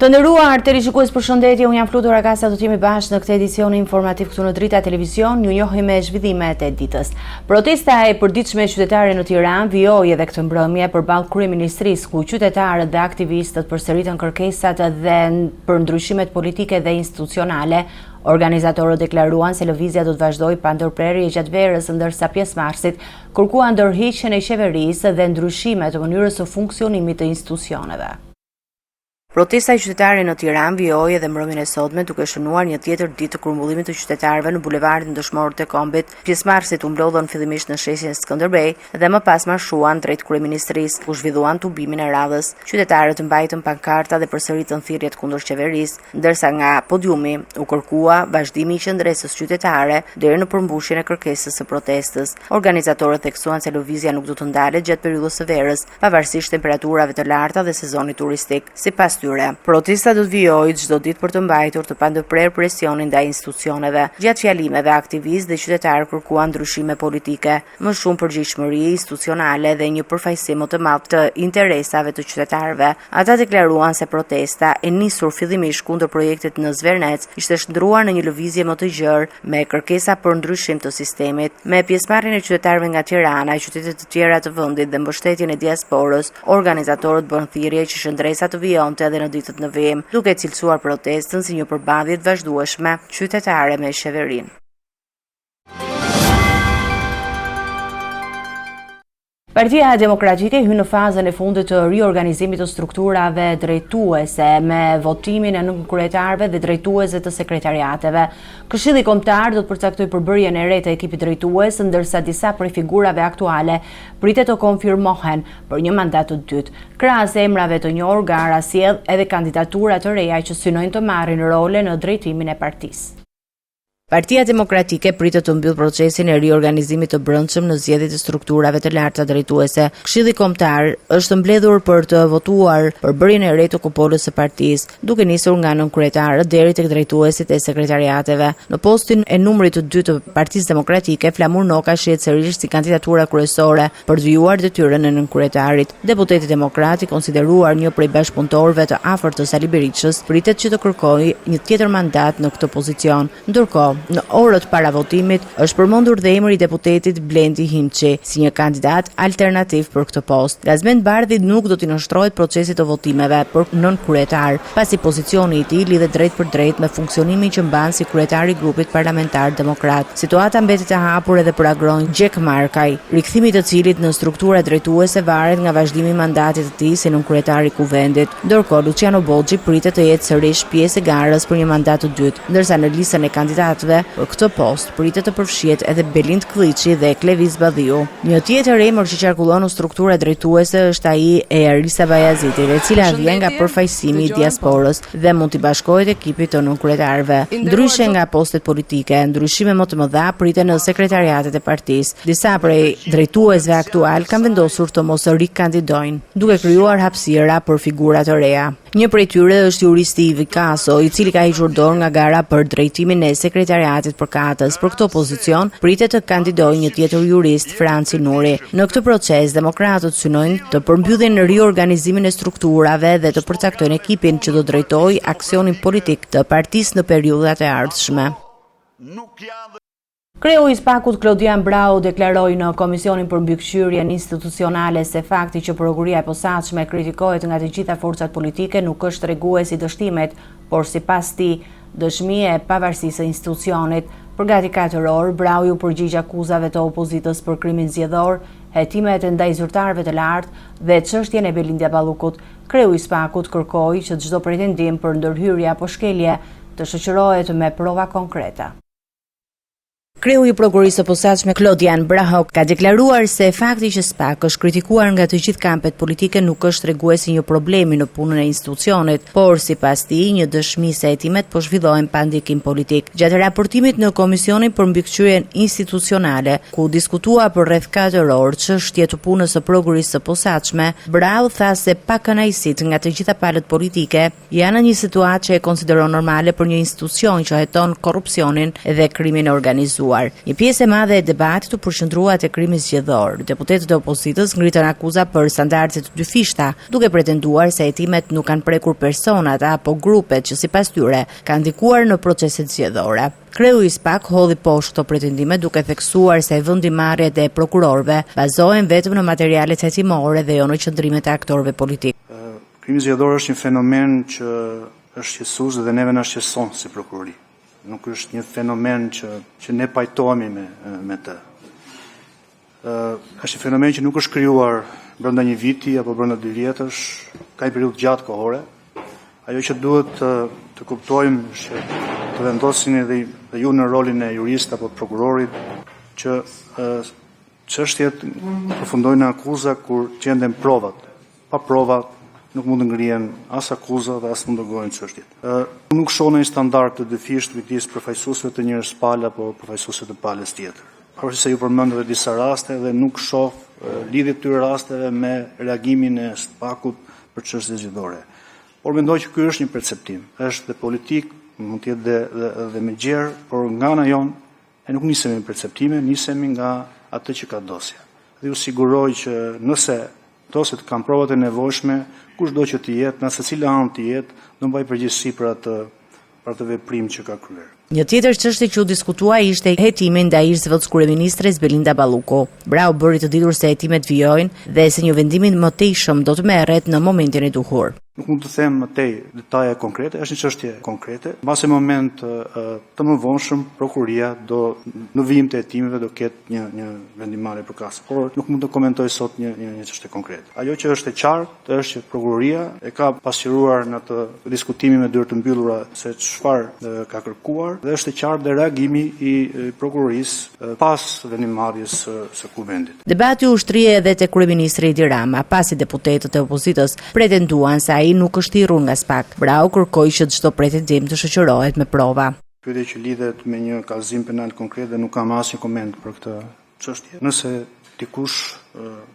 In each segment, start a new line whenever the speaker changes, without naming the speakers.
Të nderuar televizikues, përshëndetje, unë jam Flutur Agasa, do të jemi bashkë në këtë edicion informativ këtu në Drita Televizion. Ju njohim me zhvillimet e ditës. Protesta e përditshme qytetare në Tiranë vijoi edhe këtë mbrëmje përballë kryeministrisë, ku qytetarët dhe aktivistët përsëritën kërkesat dhe për ndryshimet politike dhe institucionale. Organizatorët deklaruan se lëvizja do të vazhdojë pa ndërprerje gjatë verës, ndërsa pjesëmarrësit kërkuan ndërheqjen e qeverisë dhe ndryshime të mënyrës së funksionimit të institucioneve. Protesta qytetare në Tiranë vijoi edhe mbrëmjen e sotme, duke shënuar një tjetër ditë të grumbullimit të qytetarëve në bulevardin Dëshmorët të Kombit. Pjesëmarrësit u mblodhën fillimisht në sheshin Skënderbej dhe më pas marshuan drejt kryeministrisë, ku zhvilluan tubimin e radhës. Qytetarët mbajtën pankarta dhe përsëritën thirrjet kundër qeverisë, ndërsa nga podiumi u kërkua vazhdimi i qendresës qytetare deri në përmbushjen e kërkesës së protestës. Organizatorët theksuan se lëvizja nuk do të ndalet gjatë periudhës së verës, pavarësisht temperaturave të larta dhe sezonit turistik. Sipas protesta do të vijojë çdo ditë për të mbajtur të pandërprer presionin ndaj institucioneve. Gjatë fjalimeve, aktivistë dhe qytetarë kërkuan ndryshime politike, më shumë përgjegjësi institucionale dhe një përfaqësim më të madh të interesave të qytetarëve. Ata deklaruan se protesta e nisur fillimisht kundër projektit në Zvernec ishte shndruar në një lëvizje më të gjerë me kërkesa për ndryshim të sistemit. Me pjesëmarrjen e qytetarëve nga Tirana, qytetet të tjera të vendit dhe mbështetjen e diasporës, organizatorët bën thirrje që qendresa të vijonte dhe në ditët në vijim, duke cilësuar protestën si një përballje të vazhdueshme qytetare me qeverinë. Partia Demokratike hyn në fazën e fundit të riorganizimit të strukturave drejtuese me votimin e nënkretarëve dhe drejtuesve të sekretariateve. Këshilli Kombëtar do të përcaktojë përbërjen e re të ekipit drejtues, ndërsa disa prej figurave aktuale pritet të konfirmohen për një mandat të dytë. Krahas emrave të njohur, gara sjell edhe kandidatura të reja që synojnë të marrin role në drejtimin e partisë. Partia Demokratike pritet të mbyll procesin e riorganizimit të brendshëm në zgjedhjet e strukturave të larta drejtuese. Këshilli Kombëtar është mbledhur për të votuar përbërjen e re të kupolës së partisë, duke nisur nga nënkretarët deri tek drejtuesit e sekretariateve. Në postin e numrit të dytë të Partisë Demokratike, Flamur Noka shihet sërish si kandidatura kryesore për të vijuar detyrën e nënkretarit. Deputeti demokrat, i konsideruar një prej bashkëpunëtorëve të afërt të Sali Berishës, pritet që të kërkojë një tjetër mandat në këtë pozicion. Ndërkohë, në orët para votimit është përmendur dhe emri i deputetit Blendi Himçi si një kandidat alternativ për këtë post. Gazmend Bardhi nuk do t'i nështrohet procesit të votimeve për nënkryetar, pasi pozicioni i tij lidhet drejt për drejt me funksionimin që mban si kryetari i grupit parlamentar demokrat. Situata mbetet e hapur edhe për Agron Gjek Markaj, rikthimi i të cilit në struktura drejtuese varet nga vazhdimi i mandatit të tij si nënkryetari i kuvendit. Ndërkohë, Luciano Boxhi pritet të jetë sërish pjesë e garës për një mandat të dytë, ndërsa në listën e kandidatëve për këtë post pritet të përfshihet edhe Belind Klliçi dhe Kleviz Badhiu. Një tjetër emër që qarkullon në struktura drejtuese është ai e Arisa Bajazitit, e cila vjen nga përfaqësimi i diasporës dhe mund t'i bashkohet ekipit të nënkretarëve. Ndryshe nga postet politike, ndryshime më të mëdha priten në sekretariatet e partisë. Disa prej drejtuesve aktual kanë vendosur të mos rikandidojnë, duke krijuar hapësira për figura të reja. Një prej tyre është juristi Ivi Kaso, i cili ka hequr dorë nga gara për drejtimin e sekretariatit përkatës. Për këtë pozicion pritet të kandidojë një tjetër jurist, Franci Nuri. Në këtë proces, demokratët synojnë të përmbyllen riorganizimin e strukturave dhe të përcaktojnë ekipin që do drejtojë aksionin politik të partisë në periudhat e ardhshme. Kreu i SPAK-ut Klodian Brau deklaroi në Komisionin për Mbikëqyrjen Institucionale se fakti që prokuria e posaçme kritikohet nga të gjitha forcat politike nuk është tregues i dështimet, por sipas tij, dëshmi e pavarësisë së institucionit. Për gati 4 orë, Brau u përgjigj akuzave të opozitës për krimin zgjedhor, hetimet ndaj zyrtarëve të lartë dhe çështjen e Belindja Ballukut. Kreu i SPAK-ut kërkoi që çdo pretendim për ndërhyrje apo shkelje të shoqërohet me prova konkreta. Kreu i prokurisë së posaçme Klodian Brau ka deklaruar se fakti që SPAK është kritikuar nga të gjithë kampet politike nuk është tregues i një problemi në punën e institucionit, por sipas tij një dëshmi se hetimet po zhvillohen pa ndikim politik. Gjatë raportimit në Komisionin për Mbikëqyrjen Institucionale, ku diskutua për rreth 4 orë çështje të punës së prokurisë së posaçme, Brau tha se pa kënaqësit nga të gjitha palët politike janë në një situatë që e konsideron normale për një institucion që heton korrupsionin dhe krimin e organizuar. zgjeruar. Një pjesë e madhe e debatit u përqendrua te krimi zgjedhor. Deputetët e opozitës ngritën akuza për standarde të dyfishta, duke pretenduar se hetimet nuk kanë prekur personat apo grupet që sipas tyre kanë ndikuar në proceset zgjedhore. Kreu i SPAK hodhi poshtë këto pretendime duke theksuar se vendimarrjet e prokurorëve bazohen vetëm në materialet hetimore dhe jo në qëndrimet e aktorëve politik.
Krimi zgjedhor është një fenomen që është qetësues dhe neve na shqetëson si prokurori. Nuk është një fenomen që ne pajtohemi me të. Është një fenomen që nuk është krijuar brenda një viti apo brenda 2 vjetësh, ka një periudhë gjatë kohore. Ajo që duhet të kuptojmë është të vendosini dhe ju në rolin e jurist apo prokurorit që çështjet përfundojnë në akuza kur gjenden provat. Pa prova nuk mund të ngrihen as akuza dhe as mund të gohen çështjet. Nuk shoh një standard të dyfisht midis përfaqësuesve të njërës palë apo përfaqësuesve të palës tjetër. Pavarësisht se ju përmendët disa raste dhe nuk shoh lidhje të këtyre rasteve me reagimin e SPAK-ut për çështjet zgjedhore. Por mendoj që ky është një perceptim, është dhe politik, mund të jetë dhe me gjerë, por nga ana jon e nuk nisemi me perceptime, nisemi nga atë që ka dosja. Dhe ju siguroj që nëse dosjet kanë provat e nevojshme, kushdo që të jetë, në secila anë të jetë, do mbaj përgjegjësi për atë veprim që ka kryer.
Një tjetër çështje që u diskutua ishte hetimi ndaj ish kryeministres Belinda Balluku. Brau bëri të ditur se hetimet vijojnë dhe se një vendim i mëtejshëm do të merret në momentin e duhur.
Nuk mund të them më tej detaje konkrete, është një çështje konkrete. Mbas moment të mëvonshëm prokuria do në vijim të hetimeve do ketë një vendimarrje përkas. Por nuk mund të komentoj sot një çështje konkrete. Ajo që është e qartë është që prokuroria e ka pasqyruar në të diskutimi me dyert të mbyllura se çfarë ka kërkuar dhe është e qartë dhe reagimi i prokurorisë pas vendimarrjes së kuvendit.
Debati u ushtri edhe te kryeministri Edi Rama, pasi deputetët e opozitës pretenduan se ai nuk është i rrur nga SPAK. Brau kërkoi që çdo pretendim të shoqërohet me prova.
Pyetje që lidhet me një kallëzim penal konkret dhe nuk kam asnjë koment për këtë çështje. Nëse dikush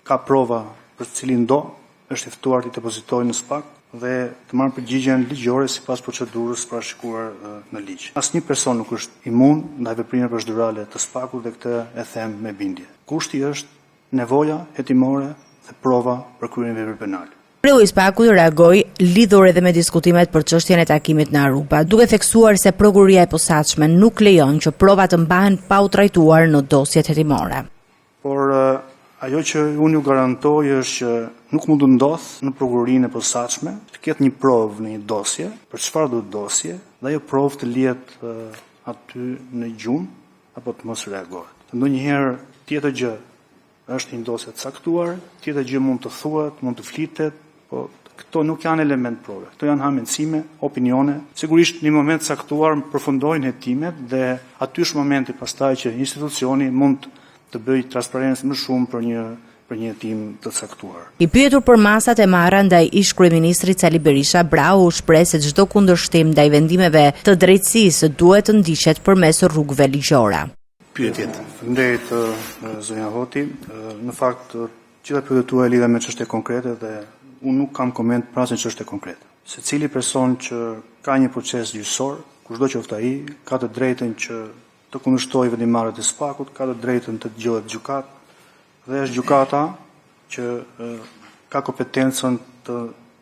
ka prova për cilin do, është i ftuar të depozitojë në SPAK dhe të marrë përgjigjen ligjore sipas procedurës parashikuar në ligj. Asnjë person nuk është imun ndaj veprimeve procedurale të SPAK-ut dhe këtë e them me bindje. Kushti është nevoja hetimore dhe prova për kryerin e veprave penale.
Kreu i SPAK-ut reagoi lidhur edhe me diskutimet për çështjen e takimit në Aruba, duke theksuar se prokuroria e posaçme nuk lejon që provat të mbahen pa u trajtuar në dosjet hetimore.
Por ajo që unë ju garantoj është që nuk mund të ndodh në prokurorinë e posaçme të ketë një provë në një dosje, për çfarë do dosje, dhe ajo provë të lihet aty në gjumë apo të mos reagohet. Ndonjëherë tjetër gjë është një dosje të caktuar, tjetër gjë mund të thuhet, mund të flitet, po këto nuk janë element prove. Këto janë hamendësime, opinione. Sigurisht në një moment caktuar përfundojnë hetimet dhe aty është momenti pastaj që institucioni mund të bëjë transparencë më shumë për një hetim të caktuar.
I pyetur për masat e marra ndaj ish kryeministrit Sali Berisha, Brau u shpreh se çdo kundërshtim ndaj vendimeve të drejtësisë duhet të ndiqet përmes rrugëve ligjore.
Pyetjet. Faleminderit zonja Hoti. Në fakt gjitha pyetjet tuaja lidhen me çështje konkrete dhe unë nuk kam koment për asnjë çështje konkrete. Secili person që ka një proces gjyqësor, kushdo qoftë ai, ka të drejtën që të kundërshtojë vendimarrjet e SPAK-ut, ka të drejtën të dëgjohet gjykat dhe është gjykata që ka kompetencën të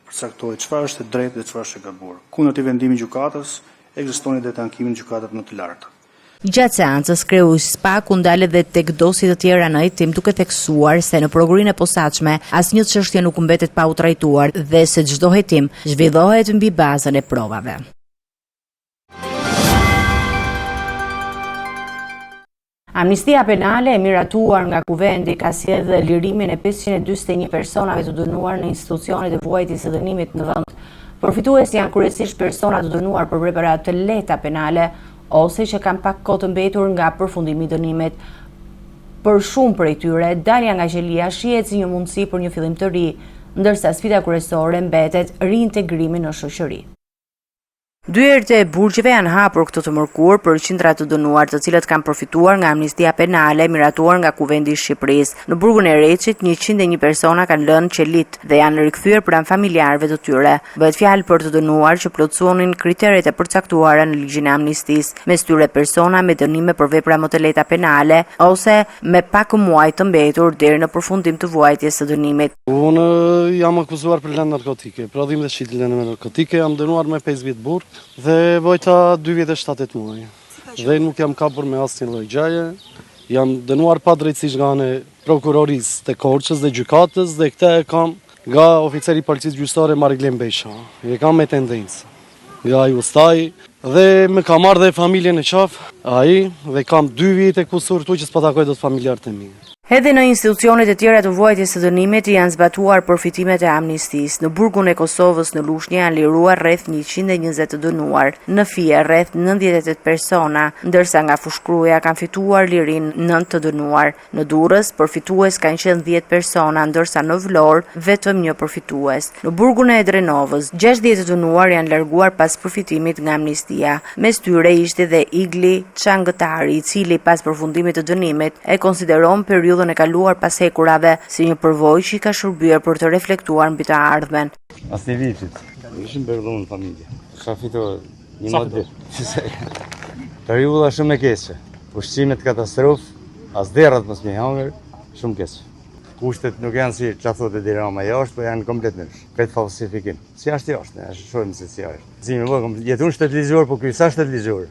përcaktojë çfarë është e drejtë dhe çfarë është e gabuar. Kundër të vendimit gjykatës ekziston edhe tankimi në gjykatat më të larta.
Gjatë seancës, kreu i SPAK u ndal edhe tek dosje të tjera në hetim duke theksuar se në prokurorinë e posaçme asnjë çështje nuk mbetet pa u trajtuar dhe se çdo hetim zhvillohet mbi bazën e provave. Amnistia penale e miratuar nga kuvendi ka sjellë lirimin e 541 personave të dënuar në institucionet e vuajtjes së dënimit në vend. Përfitues janë kryesisht persona të dënuar për vepra të lehta penale ose që kanë pak kohë të mbetur nga përfundimi i dënimit. Për shumë prej tyre, dalja nga qelia shihet si një mundësi për një fillim të ri, ndërsa sfida kryesore mbetet reintegrimi në shoqëri. Dyert e burgjeve janë hapur këtë të mërkur për qindra të dënuar, të cilët kanë përfituar nga amnistia penale miratuar nga Kuvendi i Shqipërisë. Në burgun e Reçit, 101 persona kanë lënë qelit dhe janë rikthyer pranë familjarëve të tyre. Bëhet fjalë për të dënuar që plotësonin kriteret e përcaktuara në ligjin e amnistisë, mes tyre persona me dënime për vepra më të lehta penale ose me pak muaj të mbetur deri në përfundim të vuajtjes së dënimit.
Unë jam akuzuar për lënë narkotike, prodhim dhe shitje lënë narkotike, jam dënuar me 5 vjet burg dhe vojta 2 vjet e 7 muaj. Dhe nuk jam kapur me asnjë lloj gjaje. Jam dënuar pa drejtësisht nga ana e prokurorisë të Korçës dhe gjykatës dhe këtë e kam nga oficeri i policisë gjyqësore Mariglen Besha. E kam me tendencë. Nga ai ustaj dhe më ka marrë dhe familjen e qaf, ai dhe kam 2 vjet e kusur këtu që s'po takoj dot familjarët e mi.
Edhe në institucionet e tjera të vuajtjes së dënimit janë zbatuar përfitimet e amnistisë. Në burgun e Kosovës në Lushnjë janë liruar rreth 120 të dënuar, në Fije rreth 98 persona, ndërsa nga Fushkruja kanë fituar lirin 9 të dënuar. Në Durrës përfitues kanë qenë 10 persona, ndërsa në Vlorë vetëm 1 përfitues. Në burgun e Drenovës, 60 të dënuar janë larguar pas përfitimit nga amnistia. Mes tyre ishte dhe Igli Çangëtari, i cili pas përfundimit të dënimit e konsideron periudhën e kaluar pas hekurave si një përvojë që i ka shërbyer për të reflektuar mbi të ardhmen.
Asnjë vifit. Ishim bërë në familje. Ka fituar një model. Periudha shumë e keqe. Ushqimet katastrofë, as derrat mos më hangër, shumë keq. Kushtet nuk janë si çfarë thotë Dirama jashtë, po janë komplet nësh. Këtë falsifikim. Si është jashtë, ne shohim se si është. Si më vjen jetun shtetëligjor, po ky sa shtetëligjor.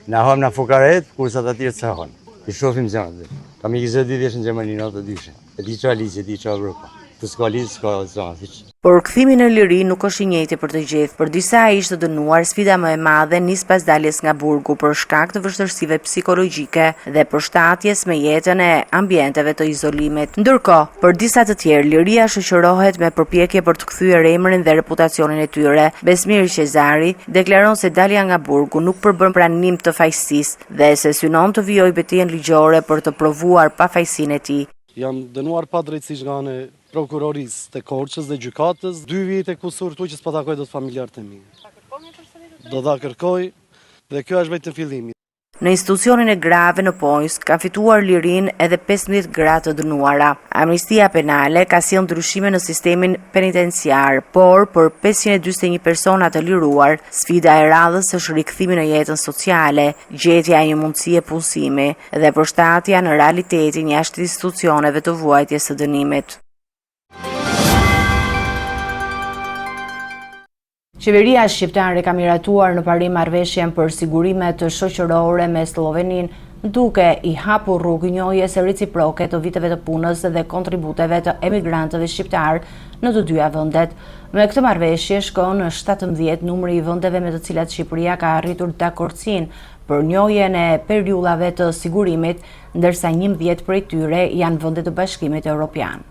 Na ham na fukaret, kurse ata të tjerë s'han. I shohim gjanat. Kam i 20 vjeç në Gjermani në të dyshe. E di çfarë ligje, di çfarë Evropa. Të s'ka ligj, s'ka zonë.
Por kthimi në liri nuk është i njëjti për të gjithë. Për disa ishte dënuar, sfida më e madhe nis pas daljes nga burgu për shkak të vështirësive psikologjike dhe përshtatjes me jetën e ambienteve të izolimit. Ndërkohë, për disa të tjerë, liria shoqërohet me përpjekje për të kthyer emrin dhe reputacionin e tyre. Besmir Qezari deklaron se dalja nga burgu nuk përbën pranim të fajësisë dhe se synon të vijojë betejën ligjore për të provuar pafajësinë e tij.
Jam dënuar pa drejtësisht nga ana e prokurorisë të Korçës dhe gjykatës, 2 vjet e kusur këtu që s'po takoj dot familjarët e mi. Do ta kërkoj dhe kjo është vetëm fillimi.
Në institucionin e grave në Pojsk kanë fituar lirin edhe 15 gra të dënuara. Amnistia penale ka sjellë ndryshime në sistemin penitenciar, por për 541 persona të liruar, sfida e radhës është rikthimi në jetën sociale, gjetja e një mundësie punësimi dhe përshtatja në realitetin jashtë institucioneve të vuajtjes së dënimit. Qeveria shqiptare ka miratuar në parim marrëveshjen për sigurimet shoqërore me Sloveninë, duke i hapur rrugë njohjes reciproke të viteve të punës dhe kontributeve të emigrantëve shqiptar në të dyja vendet. Me këtë marrëveshje shkon në 17 numri i vendeve me të cilat Shqipëria ka arritur dakordsinë për njohjen e periudhave të sigurimit, ndërsa 11 prej tyre janë vende të Bashkimit Evropian.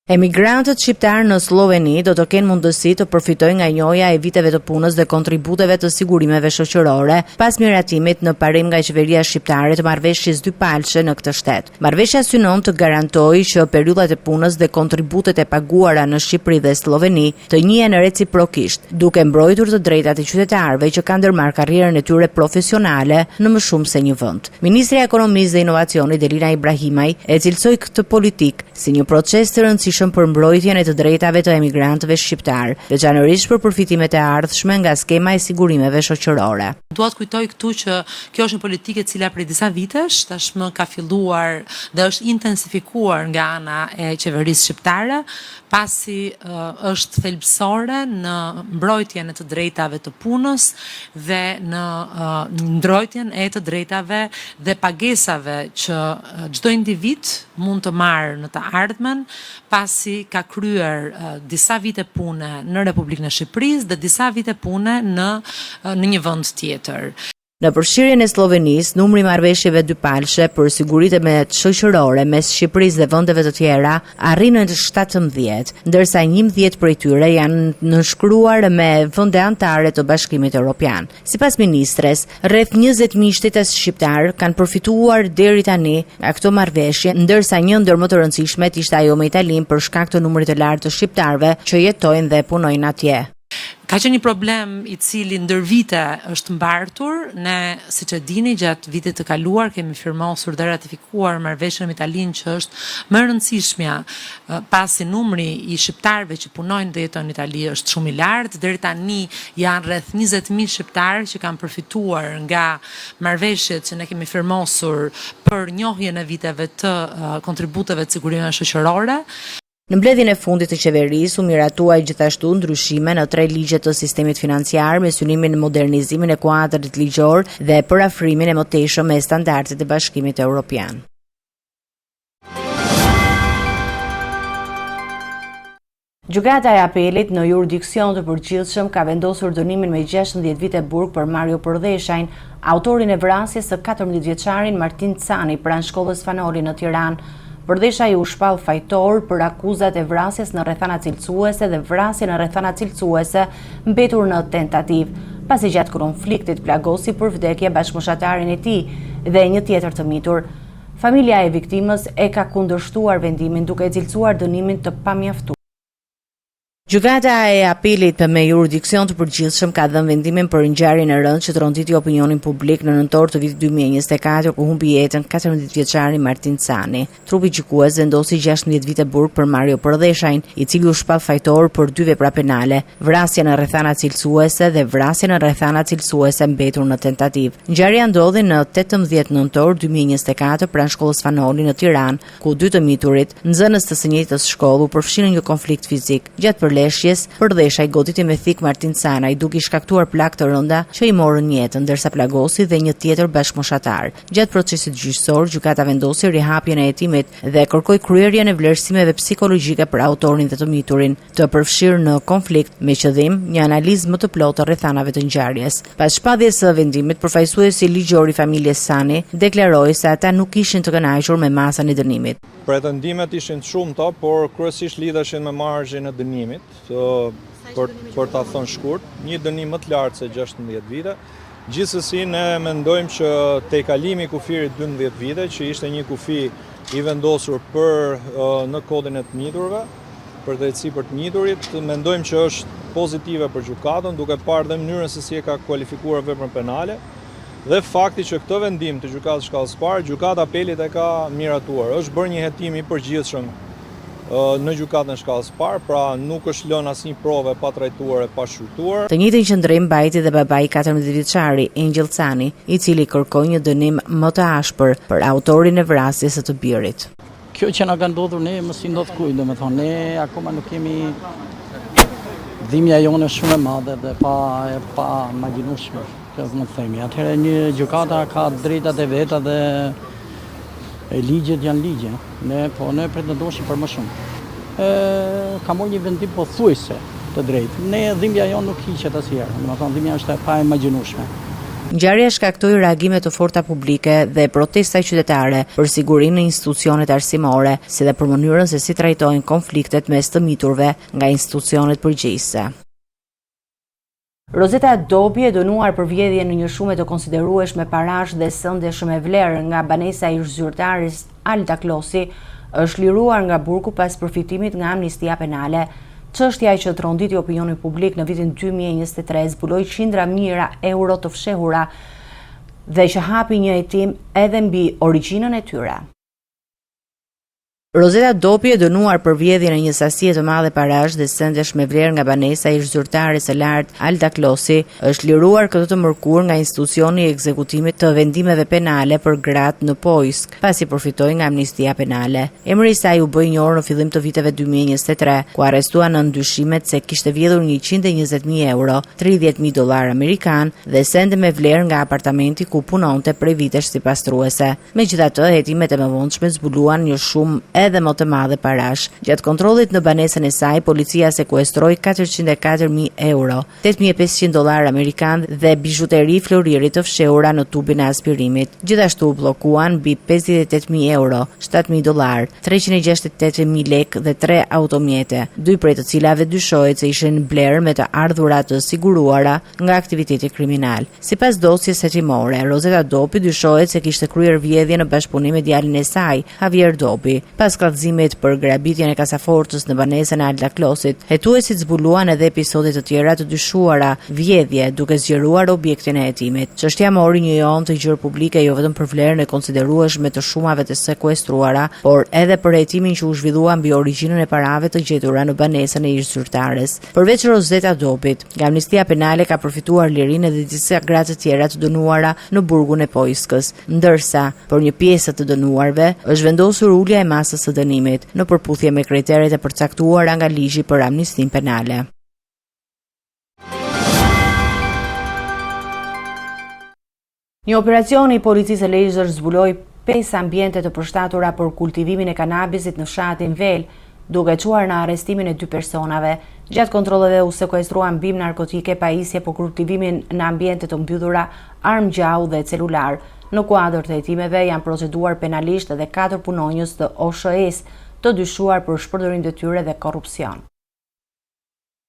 Emigrantët shqiptar në Sloveni do të kenë mundësi të përfitojnë nga njohja e viteve të punës dhe kontributeve të sigurimeve shoqërore pas miratimit në parim nga qeveria shqiptare të marrëveshjes dypalçe në këtë shtet. Marrëveshja synon të garantojë që periudhat e punës dhe kontributet e paguara në Shqipëri dhe Sloveni të njihen reciprokisht, duke mbrojtur të drejtat e qytetarëve që kanë ndërmarrë karrierën e tyre profesionale në më shumë se një vend. Ministri i Ekonomisë dhe Inovacionit Elina Ibrahimaj e cilësoi këtë politikë si një proces të rëndësishëm për mbrojtjen e të drejtave të emigrantëve shqiptar, veçanërisht për përfitimet e ardhshme nga skema e sigurimeve shoqërore.
Dua të kujtoj këtu që kjo është një politikë e cila prej disa vitesh tashmë ka filluar dhe është intensifikuar nga ana e qeverisë shqiptare, pasi është thelbësore në mbrojtjen e të drejtave të punës dhe në mbrojtjen e të drejtave dhe pagesave që çdo individ mund të marrë në të ardhmen, pasi ka kryer disa vite pune në Republikën e Shqipërisë dhe disa vite pune në një vend tjetër.
Në përfshirjen e Slovenisë, numri i marrëveshjeve dypalçe për siguritë me shoqërore mes Shqipërisë dhe vendeve të tjera arrin në 17, ndërsa 11 prej tyre janë nënshkruar me vende anëtare të Bashkimit Evropian. Sipas ministres, rreth 20.000 shtetas shqiptar kanë përfituar deri tani nga këto marrëveshje, ndërsa një ndër më të rëndësishmet ishte ajo me Italinë për shkak të numrit të lartë të shqiptarëve që jetojnë dhe punojnë atje.
Ka qenë një problem i cili ndër vite është mbartur. Ne, siç e dini, gjatë vitit të kaluar kemi firmosur dhe ratifikuar marrëveshjen me Italinë që është më e rëndësishmja, pasi numri i shqiptarëve që punojnë dhe jetojnë në Itali është shumë i lartë. Deri tani janë rreth 20.000 shqiptarë që kanë përfituar nga marrëveshjet që ne kemi firmosur për njohjen e viteve të kontributeve të sigurimeve shoqërore.
Në mbledhjen e fundit të qeverisë u miratuaj gjithashtu ndryshime në 3 ligje të sistemit financiar me synimin në modernizimin e kuadrit ligjor dhe përafrimin e mëtejshëm me standardet e Bashkimit Evropian. Gjykata e Apelit në jurisdiksion të përgjithshëm ka vendosur dënimin me 16 vite burg për Mario Përdheshajn, autorin e vrasjes së 14 vjeçarin Martin Cani pranë shkollës Fanoli në Tiranë. Përdheshaj u shpall fajtor për akuzat e vrasjes në rrethana cilësuese dhe vrasje në rrethana cilësuese mbetur në tentativë, pasi gjatë konfliktit plagosi për vdekje bashkëmoshatarin e tij dhe një tjetër të mitur. Familja e viktimës e ka kundërshtuar vendimin duke cilësuar dënimin të pamjaftuar. Gjykata e Apelit me jurisdiksion të përgjithshëm ka dhënë vendimin për ngjarjen e rëndë që tronditi opinionin publik në nëntor të vitit 2024 ku humbi jetën 14 vjeçari Martin Cani. Trupi gjykues vendosi 16 vite burg për Mario Përdheshajn, i cili u shpall fajtor për 2 vepra penale, vrasje në rrethana cilësuese dhe vrasje në rrethana cilësuese mbetur në tentativë. Ngjarja ndodhi në 18 nëntor 2024 pranë shkollës Fanoli në Tiranë, ku 2 të miturit, nxënës të së njëjtës shkollë, u përfshinë një konflikt fizik. Gjatë Përdheshaj goditi me thik Martin Canaj duke i shkaktuar plagë të rënda që i morën jetën, ndërsa plagosi dhe një tjetër bashkëmoshatar. Gjatë procesit gjyqësor, gjykata vendosi rihapjen e hetimit dhe kërkoi kryerjen e vlerësimeve psikologjike për autorin dhe të miturin, të përfshirë në konflikt me qëllim një analizë më të plotë të rrethanave të ngjarjes. Pas shpalljes së vendimit, përfaqësuesi ligjor i familjes Sani deklaroi se ata nuk ishin të kënaqur me masën e dënimit.
Pretendimet ishin të shumta, por kryesisht lidheshin me margjen e dënimit, për ta thënë shkurt, një dënim më të lartë se 16 vite. Gjithsesi ne mendojmë që te kalimi i kufirit 12 vite, që ishte një kufi i vendosur në kodin e të miturve, për drejtësi për të miturit, mendojmë që është pozitive për gjykatën, duke parë dhe mënyrën se si e ka kualifikuar veprën penale. Dhe fakti që këtë vendim të gjykatës shkallës parë, gjykata Apelit e ka miratuar. Është bërë një hetim i përgjithshëm në gjykatën shkallës parë, pra nuk është lënë asnjë provë pa trajtuar e pa shqyrtuar.
Të njëjtin qëndrim mbajti dhe babai i 14 vjeçari Angel Cani, i cili kërkoi një dënim më të ashpër për autorin e vrasjes së të birit.
Kjo që na ka ndodhur ne mos i ndodh kujt, domethënë ne akoma nuk kemi dhimbja jone shumë e madhe dhe pa imagjinueshme. Më themi. Atëherë një gjykata ka drejtat e veta dhe ligjet janë ligje. Ne pretendoshim për më shumë. Ka marrë një vendim pothuajse të drejtë. Ne dhimbja jonë nuk hiqet asnjëherë. Domethënë dhimbja është e pa imagjinueshme.
Ngjarja shkaktoi reagime të forta publike dhe protesta qytetare për sigurinë në institucionet arsimore, si dhe për mënyrën se si trajtojnë konfliktet mes të miturve nga institucionet përgjegjëse. Rozeta Dobi e dënuar për vjedhje në një shumë të konsiderueshme parash dhe sëndeshëm e vlerë nga banesa i zyrtares Alta Klosi është liruar nga burgu pas përfitimit nga amnistia penale. Çështja që tronditi opinionin publik në vitin 2023 zbuloi qindra mijëra euro të fshehura dhe që hapi një hetim edhe mbi origjinën e tyre. Rozeta Dopi e dënuar për vjedhjen e një sasie të madhe parash dhe sëndesh me vlerë nga banesa i zyrtares së lartë Alta Klosi është liruar këtë të mërkur nga institucioni i ekzekutimit të vendimeve penale për gratë në Pojsk, pasi përfitoi nga amnistia penale. Emri i saj u bë i njohur në fillim të viteve 2023, ku arrestuan në ndyshimet se kishte vjedhur 120.000 euro, $30.000 amerikan dhe sende me vlerë nga apartamenti ku punonte prej vitesh si pastruese. Megjithatë, hetimet e mëvonshme zbuluan një shumë edhe më të madhe parash. Gjatë kontrollit në banesën e saj, policia sekuestroi 404.000 euro, $8.500 amerikan dhe bijuteri floriri të fshehura në tubin e aspirimit. Gjithashtu bllokuan mbi 58.000 euro, $7.000, 368.000 lek dhe 3 automjete, 2 prej të cilave dyshohet se ishin blerë me të ardhurat të siguruara nga aktiviteti kriminal. Sipas dosjes hetimore, Rozeta Dopi dyshohet se kishte kryer vjedhje në bashkëpunim me djalin e saj, Javier Dopi. Sipas kallëzimit për grabitjen e kasaforcës në banesën e Alta Klosit, hetuesit zbuluan edhe episode të tjera të dyshuara vjedhje duke zgjeruar objektin e hetimit. Çështja mori një jon të gjerë publike jo vetëm për vlerën e konsiderueshme të shumave të sekuestruara, por edhe për hetimin që u zhvillua mbi origjinën e parave të gjetura në banesën e ish zyrtares. Përveç Rosetta Dobit, nga Amnistia Penale ka përfituar lirinë edhe disa gra të tjera të dënuara në burgun e Pojskës, ndërsa për një pjesë të dënuarve është vendosur ulja e masës së dënimit në përputhje me kriteret e përcaktuara nga ligji për amnistin penale. Një operacion i policisë së Lezhës zbuloi 5 ambiente të përshtatura për kultivimin e kanabisit në fshatin Vel, duke çuar në arrestimin e 2 personave. Gjatë kontrolleve u sekuestruan bimë narkotike, pajisje për kultivimin në ambiente të mbyllura, armë gjau dhe celular. Në kuadër të hetimeve janë proceduar penalisht edhe 4 punonjës të OSHE-s të dyshuar për shpërdorim detyre dhe korrupsion.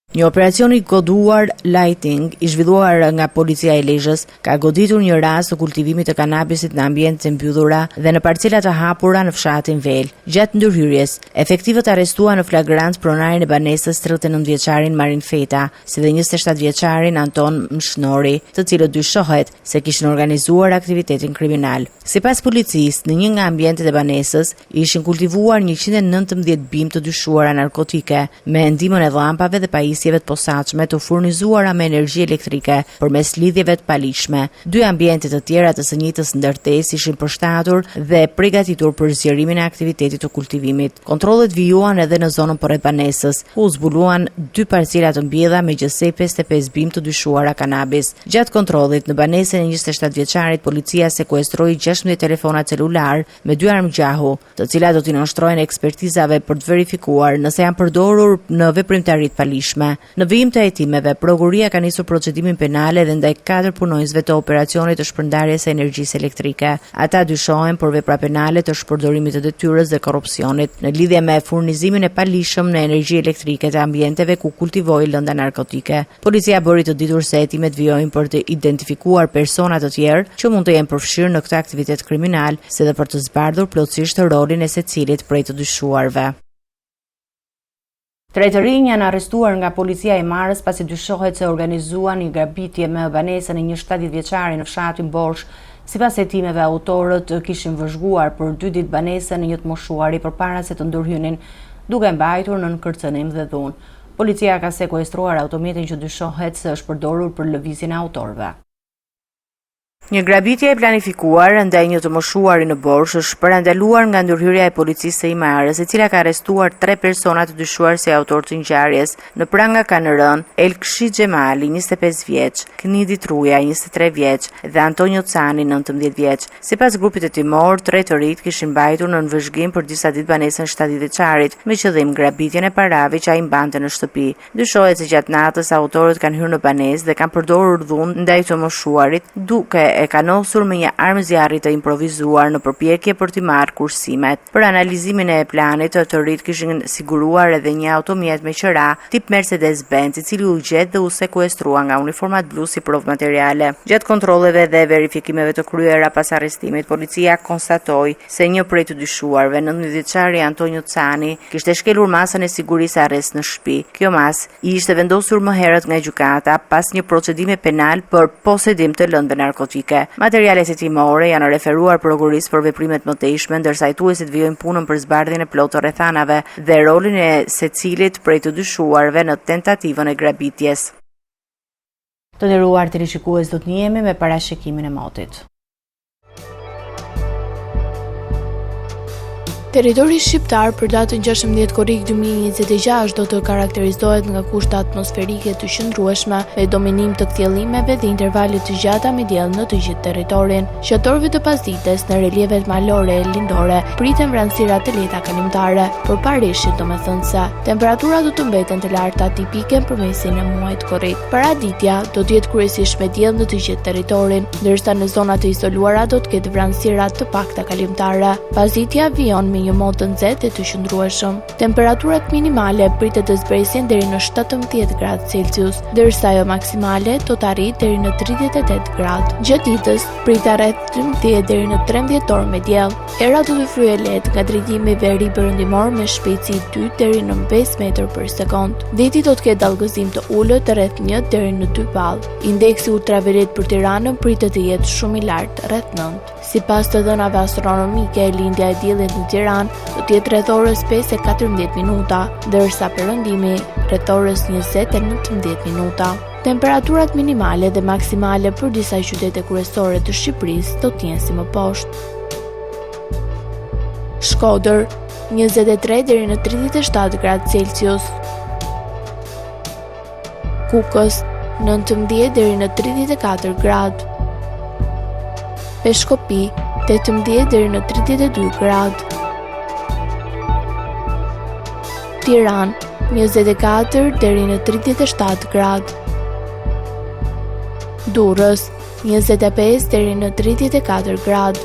Një operacion i koduar Lighting, i zhvilluar nga policia e Lezhës, ka goditur një rast të kultivimit të kanabisit në ambiente të mbyllura dhe në parcela të hapura në fshatin Vel. Gjatë ndërhyrjes, efektivët arrestuan në flagrant pronarin e banesës 39-vjeçarin Marin Feta, si dhe 27-vjeçarin Anton Mshnori, të cilët dyshohet se kishin organizuar aktivitetin kriminal. Sipas policisë, në një nga ambientet e banesës ishin kultivuar 119 bimë të dyshuara narkotike, me ndihmën e llampave dhe pajisjeve të posaçme të furnizuara me energji elektrike përmes lidhjeve të palishme. 2 ambiente të tjera të së njëjtës ndërtesë ishin përshtatur dhe përgatitur për zgjerimin e aktivitetit të kultivimit. Kontrollet vijuan edhe në zonën përreth banesës, ku zbuluan 2 parcela të mbjellura me gjësej 55 bimë të dyshuara kanabis. Gjatë kontrollit në banesën e 27-vjeçarit, policia sekuestroi 16 telefona celular me 2 armë gjahu, të cilat do t'i nënshtrohen ekspertizave për të verifikuar nëse janë përdorur në veprimtari të palishme. Në vijim të hetimeve, prokuria ka nisur procedimin penal edhe ndaj 4 punonjësve të operacionit të shpërndarjes së energjisë elektrike. Ata dyshohen për vepra penale të shpërdorimit të detyrës dhe korrupsionit në lidhje me furnizimin e palishëm në energji elektrike të ambienteve ku kultivoi lënda narkotike. Policia bëri të ditur se hetimet vijojnë për të identifikuar persona të tjerë që mund të jenë përfshirë në këtë aktivitet kriminal, si dhe për të zbardhur plotësisht rolin e secilit prej të dyshuarve. 3 të rinj janë arrestuar nga policia e Marrës pasi dyshohet se organizuan një grabitje me banesën e një 70-vjeçari në fshatin Borsh. Sipas hetimeve, autorët kishin vëzhguar për 2 ditë banesën e një të moshuari përpara se të ndërhynin, duke mbajtur në kërcënim dhe dhunë. Policia ka sekuestruar automjetin që dyshohet se është përdorur për lëvizjen e autorëve. Një grabitje e planifikuar ndaj një të moshuari në Borsh është parandaluar nga ndërhyrja e policisë së Marrës, e cila ka arrestuar 3 persona të dyshuar si autor të ngjarjes. Në pranga kanë rënë Elkshi Xhemali, 25 vjeç, Knidi Truja, 23 vjeç dhe Antonio Cani, 19 vjeç. Sipas grupit hetimor, 3 të rinj kishin mbajtur në vëzhgim për disa ditë banesën 70-vjeçarit me qëllim grabitjen e parave që ai mbante në shtëpi. Dyshohet se gjatë natës autorët kanë hyrë në banesë dhe kanë përdorur dhunë ndaj të moshuarit, duke e kanosur me një armë zjarri të improvizuar në përpjekje për t'i marrë kursimet. Për analizimin e planit, të rinjt kishin siguruar edhe një automjet me qëra tip Mercedes-Benz, i cili u gjet dhe u sekuestrua nga uniformat blu si provë materiale. Gjatë kontrolleve dhe verifikimeve të kryera pas arrestimit, policia konstatoi se një prej të dyshuarve, 19-vjeçari Antonio Cani, kishte shkelur masën e sigurisë arrest në shtëpi. Kjo masë i ishte vendosur më herët nga gjykata pas një procedimi penal për posedim të lëndëve narkotike. Materialet hetimore janë referuar prokurisë për veprimet mëtejshme, ndërsa hetuesit vijojnë punën për zbardhjen e plotë të rrethanave dhe rolin e secilit prej të dyshuarve në tentativën e grabitjes. Të nderuar teleshikues, do të njihemi me parashikimin e motit.
Territori shqiptar për datën 16 korrik 2026 do të karakterizohet nga kushte atmosferike të qëndrueshme me dominim të kthjellimeve dhe intervale të gjata me diell në të gjithë territorin. Gjatorëve të pasdites në relievet malore e lindore priten vranësira të lehta kalimtare, por parishit domethënëse. Temperaturat do të mbeten të larta tipike për mesin e muajit korrik. Paraditja do të jetë kryesisht me diell në të gjithë territorin, ndërsa në zonat e izoluara do të ketë vranësira të pakta kalimtare. Pasditja vijon me një mod të nxehtë dhe të qëndrueshëm. Temperaturat minimale pritet të zbresin deri në 17 gradë Celsius, ndërsa ajo maksimale do të arrijë deri në 38 gradë. Gjatë ditës pritet rreth 12 deri në 13 orë me diell. Era do të fryejë lehtë nga drejtimi i veri perëndimor me shpejtësi 2 deri në 5 metër për sekond. Deti do të ketë dallgëzim të ulët rreth 1 deri në 2 ballë. Indeksi ultraviolet për Tiranën pritet të jetë shumë i lartë, rreth 9. Sipas të dhënave astronomike, lindja e diellit në Tiranë do të jetë rreth orës 5:14 minuta, ndërsa perëndimi rreth orës 20:19 minuta. Temperaturat minimale dhe maksimale për disa qytete kryesore të Shqipërisë do të jenë si më poshtë. Shkodër 23 deri në 37 gradë Celsius. Kukës 19 deri në 34 gradë. Peshkopi 18 deri në 32 gradë. Tiranë 24 deri në 37 gradë. Durrës 25 deri në 34 gradë.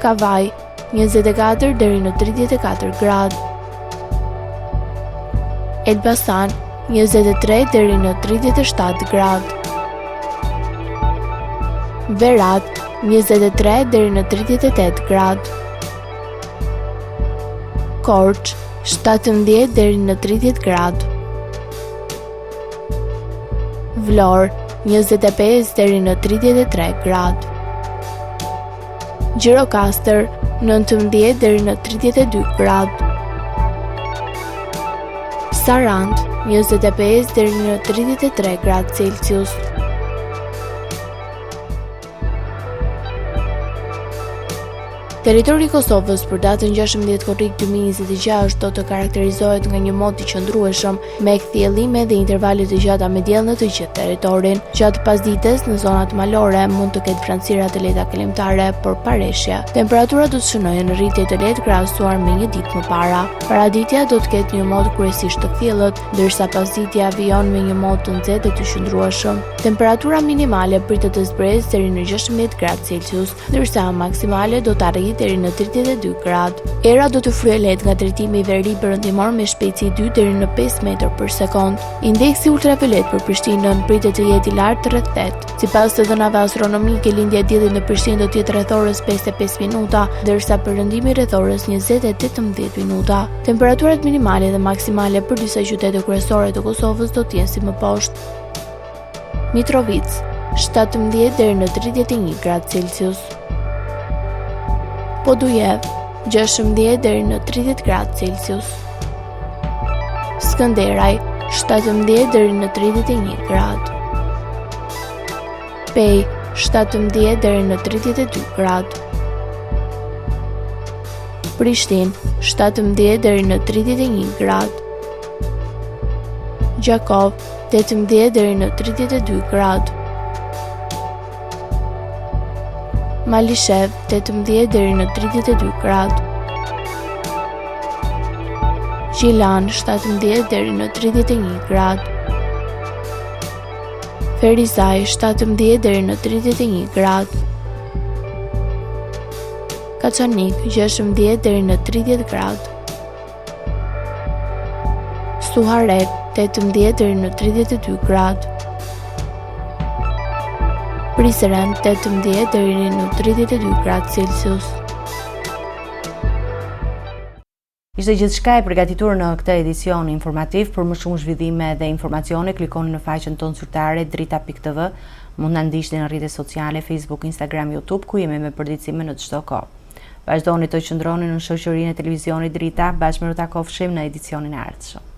Kavaj 24 deri në 34 gradë. Elbasan 23 deri në 37 gradë. Berat 23 deri në 38 gradë. Korç 17 deri në 30 gradë. Vlorë 25 deri në 33 gradë. Gjirokastër 19 deri në 32 gradë. Sarand 25 deri në 33 gradë Celsius. Territori i Kosovës për datën 16 korrik 2026 do të karakterizohet nga një mod i qëndrueshëm me kthjellime dhe intervale të gjata me diell në të gjithë territorin. Gjatë pasdites në zonat malore mund të ketë vranësira të lehta kalimtare, por pa rreshje. Temperaturat do të shënojnë në rritje të lehtë krahasuar me një ditë më para. Paraditja do të ketë një mod kryesisht të kthjellët, ndërsa pasditja vijon me një mod të nxehtë dhe të qëndrueshëm. Temperatura minimale pritet të zbresë deri në 16 gradë Celsius, ndërsa maksimale do të arrijë deri në 32 gradë. Era do të fryejë lehtë nga drejtimi i veri perëndimor me shpejtësi 2 deri në 5 metër për sekond. Indeksi ultraviolet për Prishtinën pritet të jetë i lartë rreth 8. Sipas të dhënave astronomike, lindja e diellit në Prishtinë do të jetë rreth orës 5:05 minuta, ndërsa perëndimi rreth orës 20:18 minuta. Temperaturat minimale dhe maksimale për disa qytete kryesore të Kosovës do të jenë si më poshtë. Mitrovic 17 deri në 31 gradë Celsius. Podujev 16 deri në 30 gradë Celsius. Skënderaj 17 deri në 31 gradë. Pej 17 deri në 32 gradë. Prishtinë 17 deri në 31 gradë. Gjakov 18 deri në 32 gradë. Malishev 18 deri në 32 gradë. Gjilan 17 deri në 31 gradë. Ferizaj 17 deri në 31 gradë. Kaçanik 16 deri në 30 gradë. Suharek 18 deri në 32 gradë. Prizren 18 deri në 32 gradë Celsius.
Ishte gjithçka e përgatitur në këtë edicion informativ. Për më shumë zhvillime dhe informacione, klikoni në faqen tonë zyrtare drita.tv. Mund na ndiqni në rrjetet sociale, Facebook, Instagram, YouTube, ku jemi me përditësime në çdo kohë. Vazhdoni të qëndroni në shoqërinë e televizionit Drita, bashkë me Ruta Kofshim në edicionin e ardhshëm.